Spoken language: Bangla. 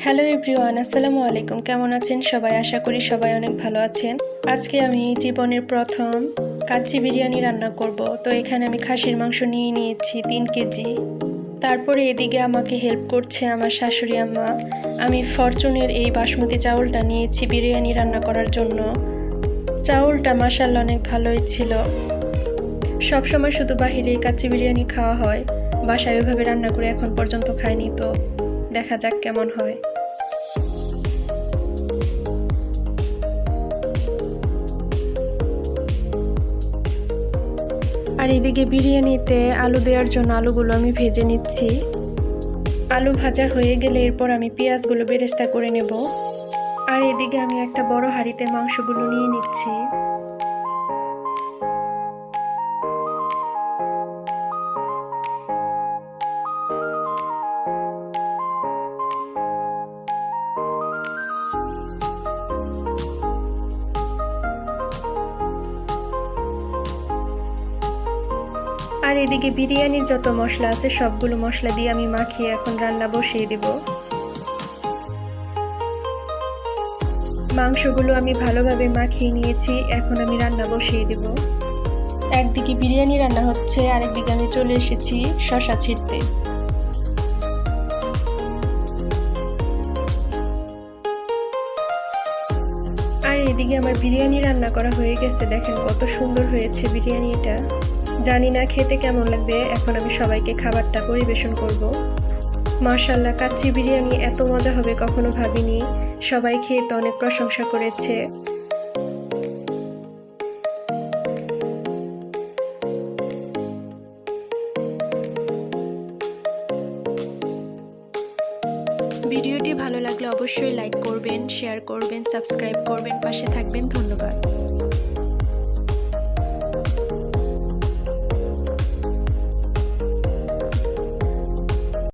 হ্যালো এভরিওয়ান, আসসালামু আলাইকুম। কেমন আছেন সবাই? আশা করি সবাই অনেক ভালো আছেন। আজকে আমি জীবনের প্রথম কাচ্চি বিরিয়ানি রান্না করব। তো এখানে আমি খাসির মাংস নিয়ে নিয়েছি 3 কেজি। তারপরে এদিকে আমাকে হেল্প করছে আমার শাশুড়ি আম্মা। আমি ফরচুনের এই বাসমতি চাউলটা নিয়েছি বিরিয়ানি রান্না করার জন্য। চাউলটা মাশাআল্লাহ অনেক ভালোই ছিল। সবসময় শুধু বাহিরে কাচ্চি বিরিয়ানি খাওয়া হয়, বাসায় ওইভাবে রান্না করে এখন পর্যন্ত খাইনি, তো দেখা যাক কেমন হয়। আর এদিকে বিরিয়ানিতে আলু দেওয়ার জন্য আলুগুলো আমি ভেজে নিচ্ছি। আলু ভাজা হয়ে গেলে এরপর আমি পেঁয়াজগুলো বেরেস্তা করে নেব। আর এদিকে আমি একটা বড় হাঁড়িতে মাংসগুলো নিয়ে নিচ্ছি। আর এদিকে বিরিয়ানির যত মশলা আছে সবগুলো মশলা দিয়ে আমি মাখিয়ে এখন রান্না বসিয়ে দেব। মাংসগুলো আমি ভালোভাবে মাখিয়ে নিয়েছি, এখন আমি রান্না বসিয়ে দেব। একদিকে বিরিয়ানি রান্না হচ্ছে, আরেকদিকে আমি চলে এসেছি শসা ছিঁড়তে। আর এদিকে আমার বিরিয়ানি রান্না করা হয়ে গেছে। দেখেন কত সুন্দর হয়েছে বিরিয়ানিটা। জানি না খেতে কেমন লাগবে, এখন আমি সবাইকে খাবারটা পরিবেশন করব। মাশাআল্লাহ, কাচ্চি বিরিয়ানি এত মজা হবে কখনো ভাবিনি। সবাই খেয়ে তো অনেক প্রশংসা করেছে। ভিডিওটি ভালো লাগলে অবশ্যই লাইক করবেন, শেয়ার করবেন, সাবস্ক্রাইব করবেন, পাশে থাকবেন। ধন্যবাদ।